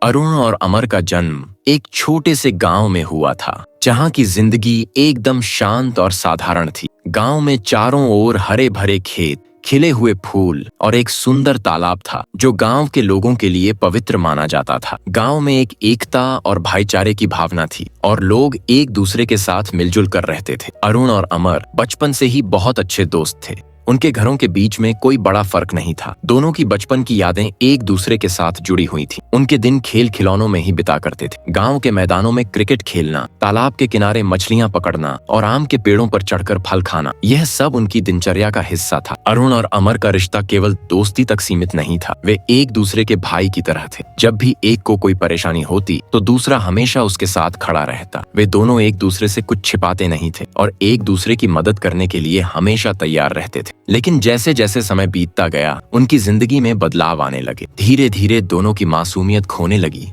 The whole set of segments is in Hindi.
अरुण और अमर का जन्म एक छोटे से गांव में हुआ था, जहां की जिंदगी एकदम शांत और साधारण थी। गांव में चारों ओर हरे भरे खेत, खिले हुए फूल और एक सुंदर तालाब था, जो गांव के लोगों के लिए पवित्र माना जाता था। गांव में एक एकता और भाईचारे की भावना थी और लोग एक दूसरे के साथ मिलजुल कर रहते थे। अरुण और अमर बचपन से ही बहुत अच्छे दोस्त थे। उनके घरों के बीच में कोई बड़ा फर्क नहीं था। दोनों की बचपन की यादें एक दूसरे के साथ जुड़ी हुई थी। उनके दिन खेल खिलौनों में ही बिता करते थे। गांव के मैदानों में क्रिकेट खेलना, तालाब के किनारे मछलियां पकड़ना और आम के पेड़ों पर चढ़कर फल खाना, यह सब उनकी दिनचर्या का हिस्सा था। अरुण और अमर का रिश्ता केवल दोस्ती तक सीमित नहीं था, वे एक दूसरे के भाई की तरह थे। जब भी एक को कोई परेशानी होती तो दूसरा हमेशा उसके साथ खड़ा रहता। वे दोनों एक दूसरे से कुछ छिपाते नहीं थे और एक दूसरे की मदद करने के लिए हमेशा तैयार रहते थे। लेकिन जैसे जैसे समय बीतता गया, उनकी जिंदगी में बदलाव आने लगे। धीरे धीरे दोनों की मासूमियत खोने लगी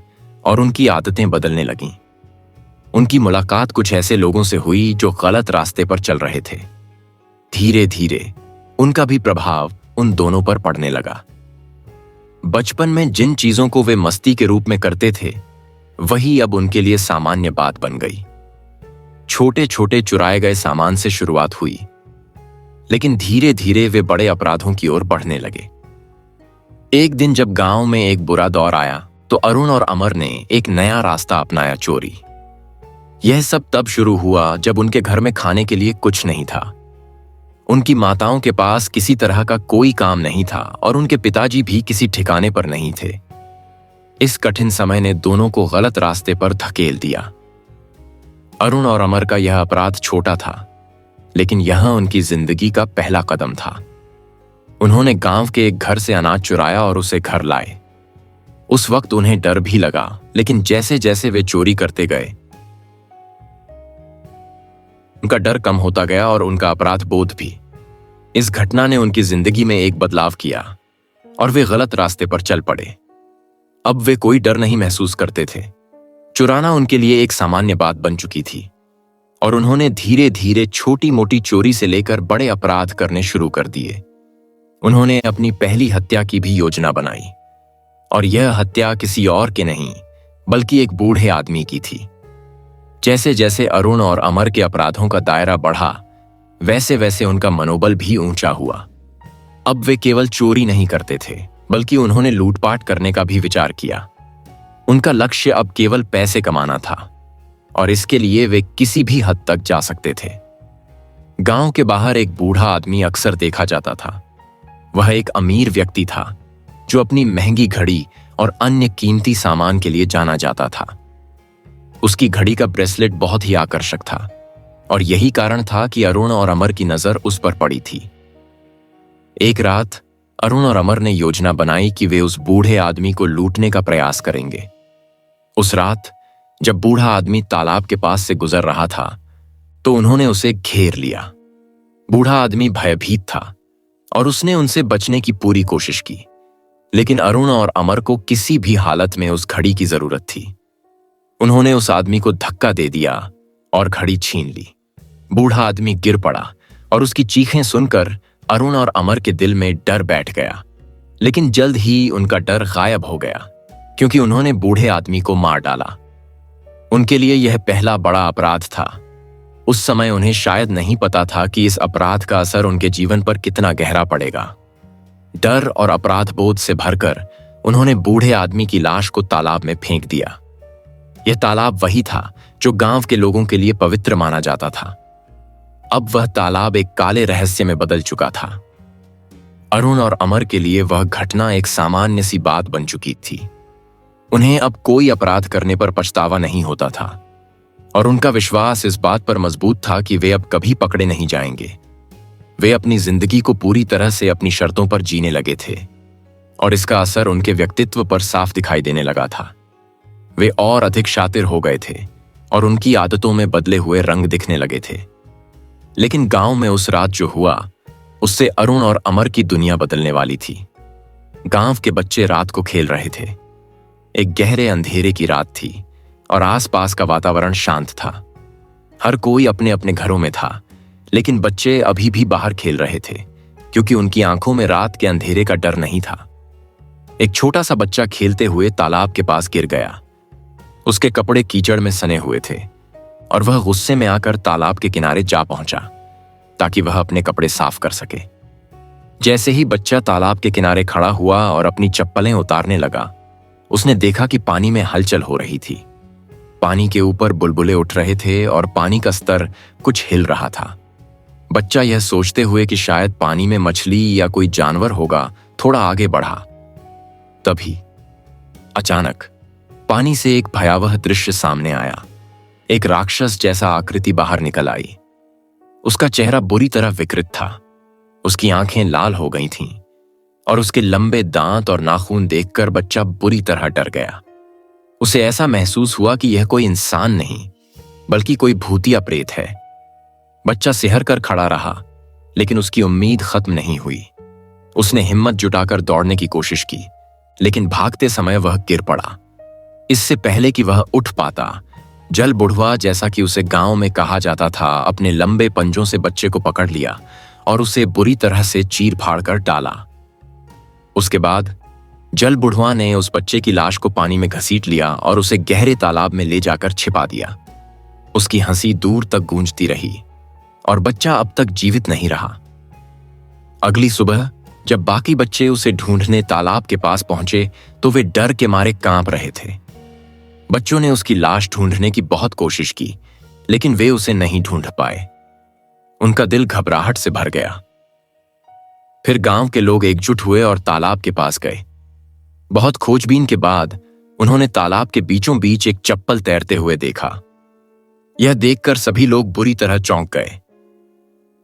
और उनकी आदतें बदलने लगीं। उनकी मुलाकात कुछ ऐसे लोगों से हुई जो गलत रास्ते पर चल रहे थे। धीरे धीरे उनका भी प्रभाव उन दोनों पर पड़ने लगा। बचपन में जिन चीजों को वे मस्ती के रूप में करते थे, वही अब उनके लिए सामान्य बात बन गई। छोटे छोटे चुराए गए सामान से शुरुआत हुई, लेकिन धीरे धीरे वे बड़े अपराधों की ओर बढ़ने लगे। एक दिन जब गांव में एक बुरा दौर आया, तो अरुण और अमर ने एक नया रास्ता अपनाया, चोरी। यह सब तब शुरू हुआ जब उनके घर में खाने के लिए कुछ नहीं था। उनकी माताओं के पास किसी तरह का कोई काम नहीं था और उनके पिताजी भी किसी ठिकाने पर नहीं थे। इस कठिन समय ने दोनों को गलत रास्ते पर धकेल दिया। अरुण और अमर का यह अपराध छोटा था, लेकिन यह उनकी जिंदगी का पहला कदम था। उन्होंने गांव के एक घर से अनाज चुराया और उसे घर लाए। उस वक्त उन्हें डर भी लगा, लेकिन जैसे जैसे वे चोरी करते गए, उनका डर कम होता गया और उनका अपराध बोध भी। इस घटना ने उनकी जिंदगी में एक बदलाव किया और वे गलत रास्ते पर चल पड़े। अब वे कोई डर नहीं महसूस करते थे। चुराना उनके लिए एक सामान्य बात बन चुकी थी और उन्होंने धीरे धीरे छोटी मोटी चोरी से लेकर बड़े अपराध करने शुरू कर दिए। उन्होंने अपनी पहली हत्या की भी योजना बनाई, और यह हत्या किसी और के नहीं बल्कि एक बूढ़े आदमी की थी। जैसे जैसे अरुण और अमर के अपराधों का दायरा बढ़ा, वैसे वैसे उनका मनोबल भी ऊंचा हुआ। अब वे केवल चोरी नहीं करते थे, बल्कि उन्होंने लूटपाट करने का भी विचार किया। उनका लक्ष्य अब केवल पैसे कमाना था और इसके लिए वे किसी भी हद तक जा सकते थे। गांव के बाहर एक बूढ़ा आदमी अक्सर देखा जाता था। वह एक अमीर व्यक्ति था जो अपनी महंगी घड़ी और अन्य कीमती सामान के लिए जाना जाता था। उसकी घड़ी का ब्रेसलेट बहुत ही आकर्षक था और यही कारण था कि अरुण और अमर की नजर उस पर पड़ी थी। एक रात अरुण और अमर ने योजना बनाई कि वे उस बूढ़े आदमी को लूटने का प्रयास करेंगे। उस रात जब बूढ़ा आदमी तालाब के पास से गुजर रहा था, तो उन्होंने उसे घेर लिया। बूढ़ा आदमी भयभीत था और उसने उनसे बचने की पूरी कोशिश की, लेकिन अरुण और अमर को किसी भी हालत में उस घड़ी की जरूरत थी। उन्होंने उस आदमी को धक्का दे दिया और घड़ी छीन ली। बूढ़ा आदमी गिर पड़ा और उसकी चीखें सुनकर अरुण और अमर के दिल में डर बैठ गया। लेकिन जल्द ही उनका डर गायब हो गया, क्योंकि उन्होंने बूढ़े आदमी को मार डाला। उनके लिए यह पहला बड़ा अपराध था। उस समय उन्हें शायद नहीं पता था कि इस अपराध का असर उनके जीवन पर कितना गहरा पड़ेगा। डर और अपराध बोध से भरकर उन्होंने बूढ़े आदमी की लाश को तालाब में फेंक दिया। यह तालाब वही था जो गांव के लोगों के लिए पवित्र माना जाता था। अब वह तालाब एक काले रहस्य में बदल चुका था। अरुण और अमर के लिए वह घटना एक सामान्य सी बात बन चुकी थी। उन्हें अब कोई अपराध करने पर पछतावा नहीं होता था और उनका विश्वास इस बात पर मजबूत था कि वे अब कभी पकड़े नहीं जाएंगे। वे अपनी जिंदगी को पूरी तरह से अपनी शर्तों पर जीने लगे थे और इसका असर उनके व्यक्तित्व पर साफ दिखाई देने लगा था। वे और अधिक शातिर हो गए थे और उनकी आदतों में बदले हुए रंग दिखने लगे थे। लेकिन गांव में उस रात जो हुआ, उससे अरुण और अमर की दुनिया बदलने वाली थी। गांव के बच्चे रात को खेल रहे थे। एक गहरे अंधेरे की रात थी और आसपास का वातावरण शांत था। हर कोई अपने अपने घरों में था, लेकिन बच्चे अभी भी बाहर खेल रहे थे, क्योंकि उनकी आंखों में रात के अंधेरे का डर नहीं था। एक छोटा सा बच्चा खेलते हुए तालाब के पास गिर गया। उसके कपड़े कीचड़ में सने हुए थे और वह गुस्से में आकर तालाब के किनारे जा पहुंचा ताकि वह अपने कपड़े साफ कर सके। जैसे ही बच्चा तालाब के किनारे खड़ा हुआ और अपनी चप्पलें उतारने लगा, उसने देखा कि पानी में हलचल हो रही थी। पानी के ऊपर बुलबुले उठ रहे थे और पानी का स्तर कुछ हिल रहा था। बच्चा यह सोचते हुए कि शायद पानी में मछली या कोई जानवर होगा, थोड़ा आगे बढ़ा। तभी अचानक पानी से एक भयावह दृश्य सामने आया। एक राक्षस जैसा आकृति बाहर निकल आई। उसका चेहरा बुरी तरह विकृत था। उसकी आंखें लाल हो गई थीं और उसके लंबे दांत और नाखून देखकर बच्चा बुरी तरह डर गया। उसे ऐसा महसूस हुआ कि यह कोई इंसान नहीं बल्कि कोई भूतिया प्रेत है। बच्चा सिहर कर खड़ा रहा, लेकिन उसकी उम्मीद खत्म नहीं हुई। उसने हिम्मत जुटाकर दौड़ने की कोशिश की, लेकिन भागते समय वह गिर पड़ा। इससे पहले कि वह उठ पाता, जल बुढ़वा, जैसा कि उसे गांव में कहा जाता था, अपने लंबे पंजों से बच्चे को पकड़ लिया और उसे बुरी तरह से चीर फाड़ कर डाला। उसके बाद जल बुढ़वा ने उस बच्चे की लाश को पानी में घसीट लिया और उसे गहरे तालाब में ले जाकर छिपा दिया। उसकी हंसी दूर तक गूंजती रही और बच्चा अब तक जीवित नहीं रहा। अगली सुबह जब बाकी बच्चे उसे ढूंढने तालाब के पास पहुंचे तो वे डर के मारे कांप रहे थे। बच्चों ने उसकी लाश ढूंढने की बहुत कोशिश की, लेकिन वे उसे नहीं ढूंढ पाए। उनका दिल घबराहट से भर गया। फिर गांव के लोग एकजुट हुए और तालाब के पास गए। बहुत खोजबीन के बाद उन्होंने तालाब के बीचों बीच एक चप्पल तैरते हुए देखा। यह देखकर सभी लोग बुरी तरह चौंक गए।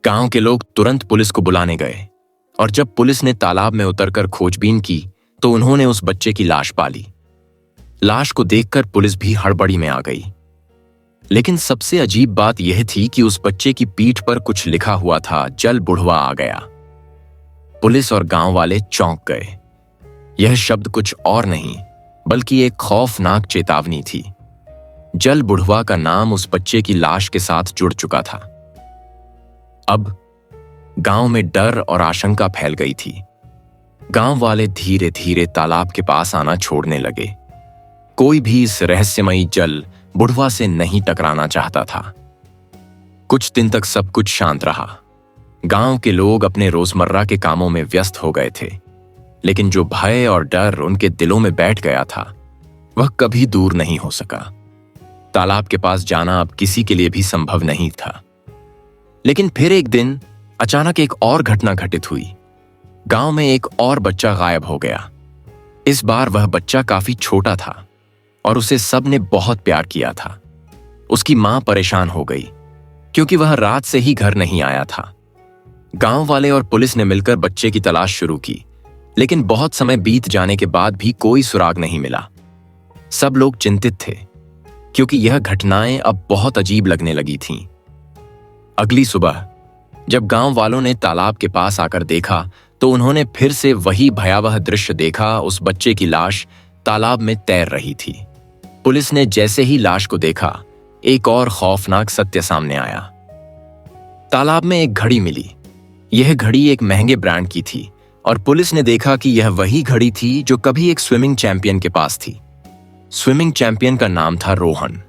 गांव के लोग तुरंत पुलिस को बुलाने गए और जब पुलिस ने तालाब में उतरकर खोजबीन की तो उन्होंने उस बच्चे की लाश पाली। लाश को देखकर पुलिस भी हड़बड़ी में आ गई। लेकिन सबसे अजीब बात यह थी कि उस बच्चे की पीठ पर कुछ लिखा हुआ था, जल बुढ़वा आ गया। पुलिस और गांव वाले चौंक गए। यह शब्द कुछ और नहीं बल्कि एक खौफनाक चेतावनी थी। जल बुढ़वा का नाम उस बच्चे की लाश के साथ जुड़ चुका था। अब गांव में डर और आशंका फैल गई थी। गांव वाले धीरे धीरे तालाब के पास आना छोड़ने लगे। कोई भी इस रहस्यमयी जल बुढ़वा से नहीं टकराना चाहता था। कुछ दिन तक सब कुछ शांत रहा। गांव के लोग अपने रोजमर्रा के कामों में व्यस्त हो गए थे, लेकिन जो भय और डर उनके दिलों में बैठ गया था वह कभी दूर नहीं हो सका। तालाब के पास जाना अब किसी के लिए भी संभव नहीं था। लेकिन फिर एक दिन अचानक एक और घटना घटित हुई। गांव में एक और बच्चा गायब हो गया। इस बार वह बच्चा काफी छोटा था और उसे सब ने बहुत प्यार किया था। उसकी मां परेशान हो गई क्योंकि वह रात से ही घर नहीं आया था। गांव वाले और पुलिस ने मिलकर बच्चे की तलाश शुरू की, लेकिन बहुत समय बीत जाने के बाद भी कोई सुराग नहीं मिला। सब लोग चिंतित थे क्योंकि यह घटनाएं अब बहुत अजीब लगने लगी थीं। अगली सुबह जब गांव वालों ने तालाब के पास आकर देखा तो उन्होंने फिर से वही भयावह दृश्य देखा। उस बच्चे की लाश तालाब में तैर रही थी। पुलिस ने जैसे ही लाश को देखा, एक और खौफनाक सत्य सामने आया। तालाब में एक घड़ी मिली। यह घड़ी एक महंगे ब्रांड की थी और पुलिस ने देखा कि यह वही घड़ी थी जो कभी एक स्विमिंग चैंपियन के पास थी। स्विमिंग चैंपियन का नाम था रोहन।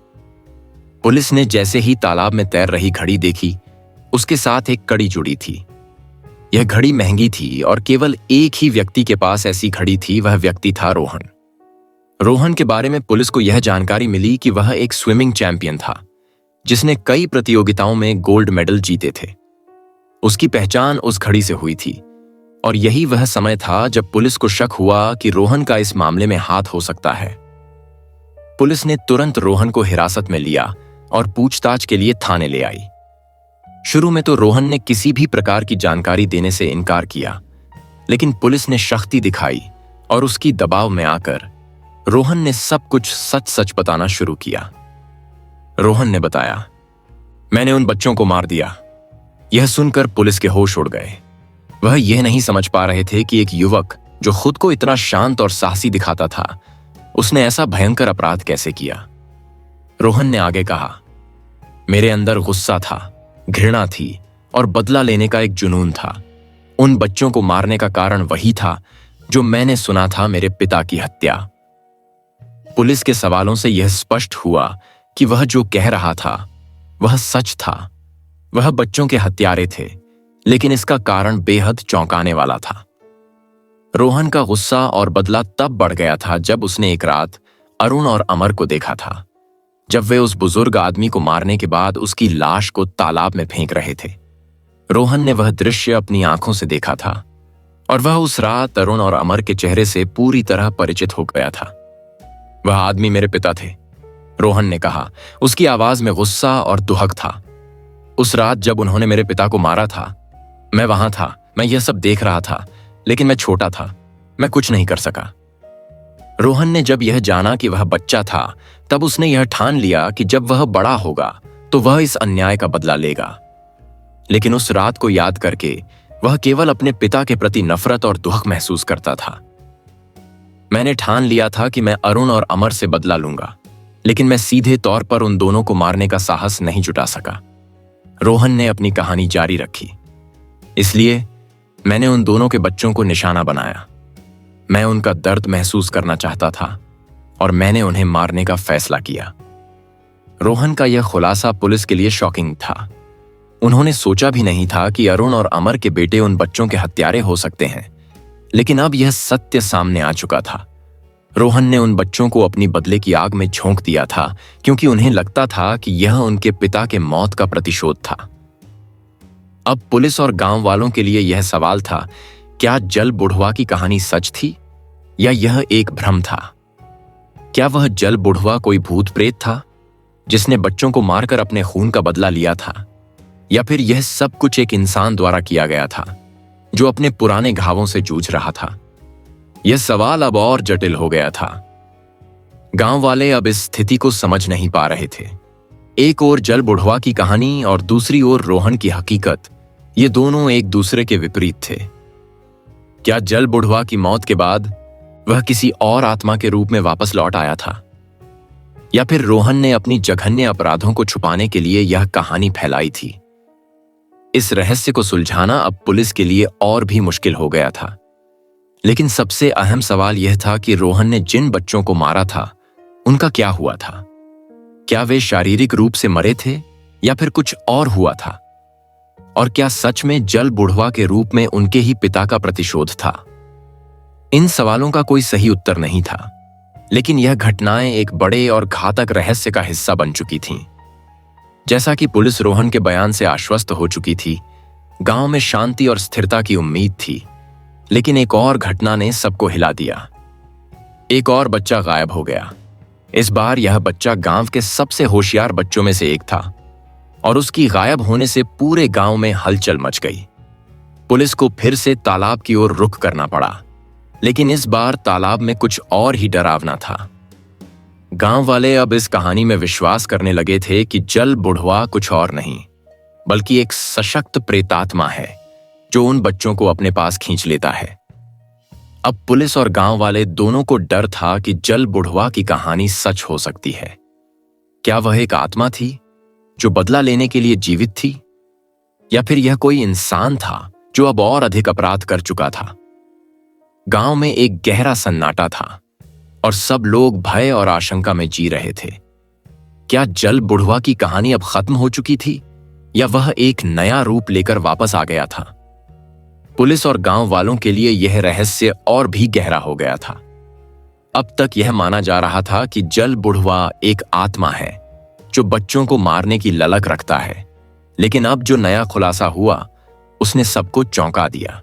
पुलिस ने जैसे ही तालाब में तैर रही घड़ी देखी, उसके साथ एक कड़ी जुड़ी थी। यह घड़ी महंगी थी और केवल एक ही व्यक्ति के पास ऐसी घड़ी थी। वह व्यक्ति था रोहन। रोहन के बारे में पुलिस को यह जानकारी मिली कि वह एक स्विमिंग चैंपियन था जिसने कई प्रतियोगिताओं में गोल्ड मेडल जीते थे। उसकी पहचान उस घड़ी से हुई थी और यही वह समय था जब पुलिस को शक हुआ कि रोहन का इस मामले में हाथ हो सकता है। पुलिस ने तुरंत रोहन को हिरासत में लिया और पूछताछ के लिए थाने ले आई। शुरू में तो रोहन ने किसी भी प्रकार की जानकारी देने से इनकार किया, लेकिन पुलिस ने सख्ती दिखाई और उसकी दबाव में आकर रोहन ने सब कुछ सच सच बताना शुरू किया। रोहन ने बताया, मैंने उन बच्चों को मार दिया। यह सुनकर पुलिस के होश उड़ गए। वह यह नहीं समझ पा रहे थे कि एक युवक जो खुद को इतना शांत और साहसी दिखाता था, उसने ऐसा भयंकर अपराध कैसे किया। रोहन ने आगे कहा, मेरे अंदर गुस्सा था, घृणा थी और बदला लेने का एक जुनून था। उन बच्चों को मारने का कारण वही था जो मैंने सुना था मेरे पिता की हत्या। पुलिस के सवालों से यह स्पष्ट हुआ कि वह जो कह रहा था वह सच था। वह बच्चों के हत्यारे थे, लेकिन इसका कारण बेहद चौंकाने वाला था। रोहन का गुस्सा और बदला तब बढ़ गया था जब उसने एक रात अरुण और अमर को देखा था, जब वे उस बुजुर्ग आदमी को मारने के बाद उसकी लाश को तालाब में फेंक रहे थे। रोहन ने वह दृश्य अपनी आंखों से देखा था और वह उस रात अरुण और अमर के चेहरे से पूरी तरह परिचित हो गया था। वह आदमी मेरे पिता थे, रोहन ने कहा। उसकी आवाज में गुस्सा और दुहक था। उस रात जब उन्होंने मेरे पिता को मारा था, मैं वहां था, मैं यह सब देख रहा था, लेकिन मैं छोटा था, मैं कुछ नहीं कर सका। रोहन ने जब यह जाना कि वह बच्चा था, तब उसने यह ठान लिया कि जब वह बड़ा होगा तो वह इस अन्याय का बदला लेगा। लेकिन उस रात को याद करके वह केवल अपने पिता के प्रति नफरत और दुख महसूस करता था। मैंने ठान लिया था कि मैं अरुण और अमर से बदला लूंगा, लेकिन मैं सीधे तौर पर उन दोनों को मारने का साहस नहीं जुटा सका। रोहन ने अपनी कहानी जारी रखी। इसलिए मैंने उन दोनों के बच्चों को निशाना बनाया। मैं उनका दर्द महसूस करना चाहता था और मैंने उन्हें मारने का फैसला किया। रोहन का यह खुलासा पुलिस के लिए शॉकिंग था। उन्होंने सोचा भी नहीं था कि अरुण और अमर के बेटे उन बच्चों के हत्यारे हो सकते हैं, लेकिन अब यह सत्य सामने आ चुका था। रोहन ने उन बच्चों को अपनी बदले की आग में झोंक दिया था, क्योंकि उन्हें लगता था कि यह उनके पिता के मौत का प्रतिशोध था। अब पुलिस और गांव वालों के लिए यह सवाल था, क्या जल बुढ़वा की कहानी सच थी या यह एक भ्रम था? क्या वह जल बुढ़वा कोई भूत प्रेत था जिसने बच्चों को मारकर अपने खून का बदला लिया था, या फिर यह सब कुछ एक इंसान द्वारा किया गया था जो अपने पुराने घावों से जूझ रहा था? यह सवाल अब और जटिल हो गया था। गांव वाले अब इस स्थिति को समझ नहीं पा रहे थे। एक ओर जल बुढ़वा की कहानी और दूसरी ओर रोहन की हकीकत, ये दोनों एक दूसरे के विपरीत थे। क्या जल बुढ़वा की मौत के बाद वह किसी और आत्मा के रूप में वापस लौट आया था, या फिर रोहन ने अपनी जघन्य अपराधों को छुपाने के लिए यह कहानी फैलाई थी? इस रहस्य को सुलझाना अब पुलिस के लिए और भी मुश्किल हो गया था। लेकिन सबसे अहम सवाल यह था कि रोहन ने जिन बच्चों को मारा था उनका क्या हुआ था? क्या वे शारीरिक रूप से मरे थे या फिर कुछ और हुआ था? और क्या सच में जल बुढ़वा के रूप में उनके ही पिता का प्रतिशोध था? इन सवालों का कोई सही उत्तर नहीं था, लेकिन यह घटनाएं एक बड़े और घातक रहस्य का हिस्सा बन चुकी थीं। जैसा कि पुलिस रोहन के बयान से आश्वस्त हो चुकी थी, गांव में शांति और स्थिरता की उम्मीद थी, लेकिन एक और घटना ने सबको हिला दिया। एक और बच्चा गायब हो गया। इस बार यह बच्चा गांव के सबसे होशियार बच्चों में से एक था और उसकी गायब होने से पूरे गांव में हलचल मच गई। पुलिस को फिर से तालाब की ओर रुख करना पड़ा, लेकिन इस बार तालाब में कुछ और ही डरावना था। गांव वाले अब इस कहानी में विश्वास करने लगे थे कि जल बुढ़वा कुछ और नहीं, बल्कि एक सशक्त प्रेतात्मा है जो उन बच्चों को अपने पास खींच लेता है। अब पुलिस और गांव वाले दोनों को डर था कि जल बुढ़वा की कहानी सच हो सकती है। क्या वह एक आत्मा थी जो बदला लेने के लिए जीवित थी, या फिर यह कोई इंसान था जो अब और अधिक अपराध कर चुका था? गांव में एक गहरा सन्नाटा था और सब लोग भय और आशंका में जी रहे थे। क्या जल बुढ़वा की कहानी अब खत्म हो चुकी थी या वह एक नया रूप लेकर वापस आ गया था? पुलिस और गांव वालों के लिए यह रहस्य और भी गहरा हो गया था। अब तक यह माना जा रहा था कि जल बुढ़वा एक आत्मा है जो बच्चों को मारने की ललक रखता है, लेकिन अब जो नया खुलासा हुआ उसने सबको चौंका दिया।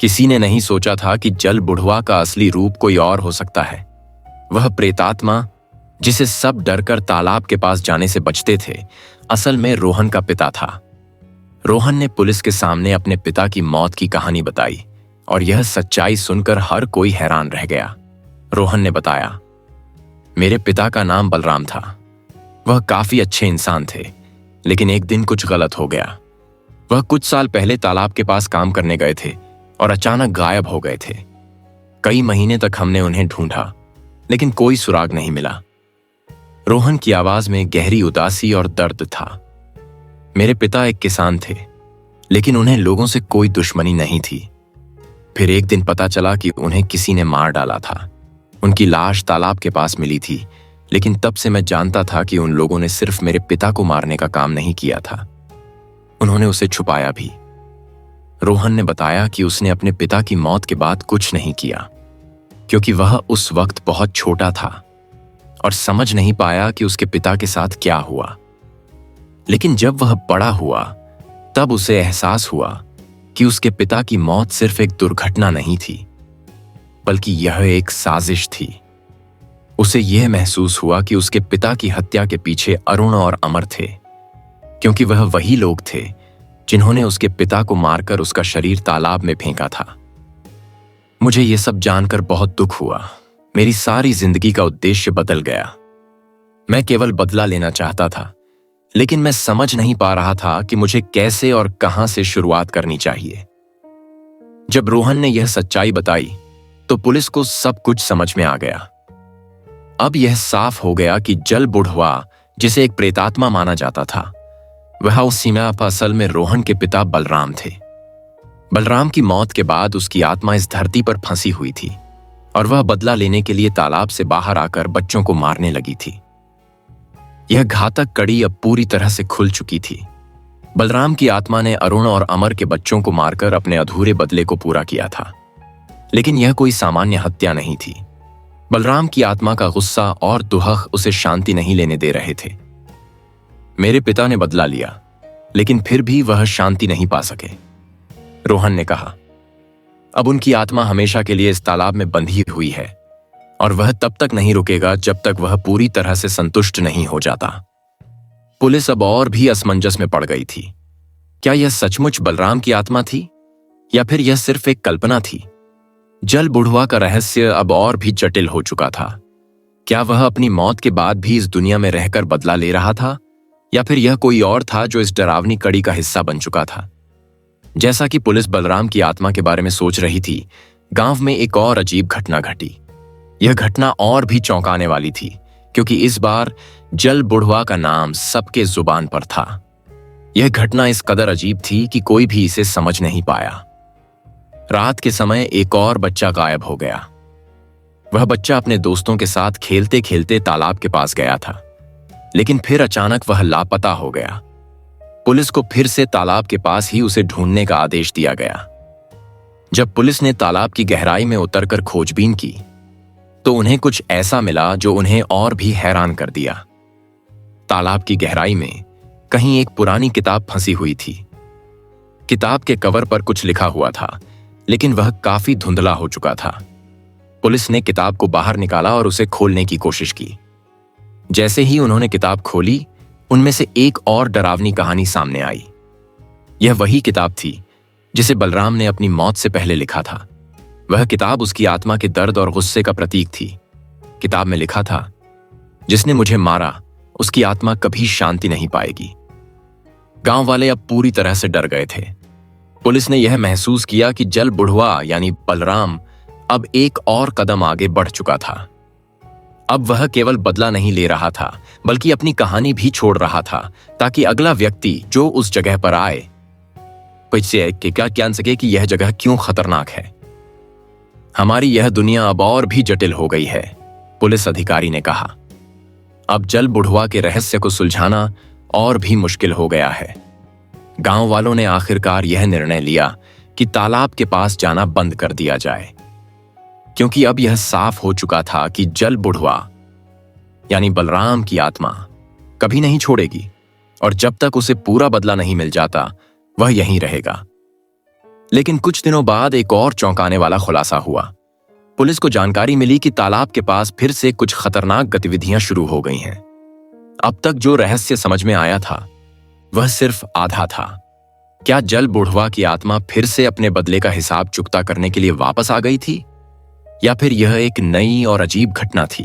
किसी ने नहीं सोचा था कि जल बुढ़वा का असली रूप कोई और हो सकता है। वह प्रेतात्मा जिसे सब डरकर तालाब के पास जाने से बचते थे, असल में रोहन का पिता था। रोहन ने पुलिस के सामने अपने पिता की मौत की कहानी बताई और यह सच्चाई सुनकर हर कोई हैरान रह गया। रोहन ने बताया, मेरे पिता का नाम बलराम था। वह काफी अच्छे इंसान थे, लेकिन एक दिन कुछ गलत हो गया। वह कुछ साल पहले तालाब के पास काम करने गए थे और अचानक गायब हो गए थे। कई महीने तक हमने उन्हें ढूंढा, लेकिन कोई सुराग नहीं मिला। रोहन की आवाज में गहरी उदासी और दर्द था। मेरे पिता एक किसान थे, लेकिन उन्हें लोगों से कोई दुश्मनी नहीं थी। फिर एक दिन पता चला कि उन्हें किसी ने मार डाला था। उनकी लाश तालाब के पास मिली थी, लेकिन तब से मैं जानता था कि उन लोगों ने सिर्फ मेरे पिता को मारने का काम नहीं किया था, उन्होंने उसे छुपाया भी। रोहन ने बताया कि उसने अपने पिता की मौत के बाद कुछ नहीं किया, क्योंकि वह उस वक्त बहुत छोटा था और समझ नहीं पाया कि उसके पिता के साथ क्या हुआ। लेकिन जब वह बड़ा हुआ, तब उसे एहसास हुआ कि उसके पिता की मौत सिर्फ एक दुर्घटना नहीं थी, बल्कि यह एक साजिश थी। उसे यह महसूस हुआ कि उसके पिता की हत्या के पीछे अरुण और अमर थे, क्योंकि वह वही लोग थे जिन्होंने उसके पिता को मारकर उसका शरीर तालाब में फेंका था। मुझे यह सब जानकर बहुत दुख हुआ। मेरी सारी जिंदगी का उद्देश्य बदल गया। मैं केवल बदला लेना चाहता था, लेकिन मैं समझ नहीं पा रहा था कि मुझे कैसे और कहां से शुरुआत करनी चाहिए। जब रोहन ने यह सच्चाई बताई तो पुलिस को सब कुछ समझ में आ गया। अब यह साफ हो गया कि जल बुढ़वा, जिसे एक प्रेतात्मा माना जाता था, वह उस सीमा पर असल में रोहन के पिता बलराम थे। बलराम की मौत के बाद उसकी आत्मा इस धरती पर फंसी हुई थी और वह बदला लेने के लिए तालाब से बाहर आकर बच्चों को मारने लगी थी। यह घातक कड़ी अब पूरी तरह से खुल चुकी थी। बलराम की आत्मा ने अरुण और अमर के बच्चों को मारकर अपने अधूरे बदले को पूरा किया था, लेकिन यह कोई सामान्य हत्या नहीं थी। बलराम की आत्मा का गुस्सा और दुहक उसे शांति नहीं लेने दे रहे थे। मेरे पिता ने बदला लिया, लेकिन फिर भी वह शांति नहीं पा सके, रोहन ने कहा। अब उनकी आत्मा हमेशा के लिए इस तालाब में बंधी हुई है और वह तब तक नहीं रुकेगा जब तक वह पूरी तरह से संतुष्ट नहीं हो जाता। पुलिस अब और भी असमंजस में पड़ गई थी। क्या यह सचमुच बलराम की आत्मा थी या फिर यह सिर्फ एक कल्पना थी? जल बुढ़वा का रहस्य अब और भी जटिल हो चुका था। क्या वह अपनी मौत के बाद भी इस दुनिया में रहकर बदला ले रहा था, या फिर यह कोई और था जो इस डरावनी कड़ी का हिस्सा बन चुका था? जैसा कि पुलिस बलराम की आत्मा के बारे में सोच रही थी, गांव में एक और अजीब घटना घटी। यह घटना और भी चौंकाने वाली थी, क्योंकि इस बार जल बुढ़वा का नाम सबके जुबान पर था। यह घटना इस कदर अजीब थी कि कोई भी इसे समझ नहीं पाया। रात के समय एक और बच्चा गायब हो गया। वह बच्चा अपने दोस्तों के साथ खेलते खेलते तालाब के पास गया था, लेकिन फिर अचानक वह लापता हो गया। पुलिस को फिर से तालाब के पास ही उसे ढूंढने का आदेश दिया गया। जब पुलिस ने तालाब की गहराई में उतरकर खोजबीन की, तो उन्हें कुछ ऐसा मिला जो उन्हें और भी हैरान कर दिया। तालाब की गहराई में कहीं एक पुरानी किताब फंसी हुई थी। किताब के कवर पर कुछ लिखा हुआ था, लेकिन वह काफी धुंधला हो चुका था। पुलिस ने किताब को बाहर निकाला और उसे खोलने की कोशिश की। जैसे ही उन्होंने किताब खोली, उनमें से एक और डरावनी कहानी सामने आई। यह वही किताब थी जिसे बलराम ने अपनी मौत से पहले लिखा था। वह किताब उसकी आत्मा के दर्द और गुस्से का प्रतीक थी। किताब में लिखा था, जिसने मुझे मारा उसकी आत्मा कभी शांति नहीं पाएगी। गांव वाले अब पूरी तरह से डर गए थे। पुलिस ने यह महसूस किया कि जल बुढ़वा यानी बलराम अब एक और कदम आगे बढ़ चुका था। अब वह केवल बदला नहीं ले रहा था, बल्कि अपनी कहानी भी छोड़ रहा था, ताकि अगला व्यक्ति जो उस जगह पर आए क्या जान सके कि यह जगह क्यों खतरनाक है। हमारी यह दुनिया अब और भी जटिल हो गई है, पुलिस अधिकारी ने कहा। अब जल बुढ़वा के रहस्य को सुलझाना और भी मुश्किल हो गया है। गांव वालों ने आखिरकार यह निर्णय लिया कि तालाब के पास जाना बंद कर दिया जाए, क्योंकि अब यह साफ हो चुका था कि जल बुढ़वा यानी बलराम की आत्मा कभी नहीं छोड़ेगी, और जब तक उसे पूरा बदला नहीं मिल जाता वह यहीं रहेगा। लेकिन कुछ दिनों बाद एक और चौंकाने वाला खुलासा हुआ। पुलिस को जानकारी मिली कि तालाब के पास फिर से कुछ खतरनाक गतिविधियां शुरू हो गई हैं। अब तक जो रहस्य समझ में आया था वह सिर्फ आधा था। क्या जल बुढ़वा की आत्मा फिर से अपने बदले का हिसाब चुकता करने के लिए वापस आ गई थी, या फिर यह एक नई और अजीब घटना थी?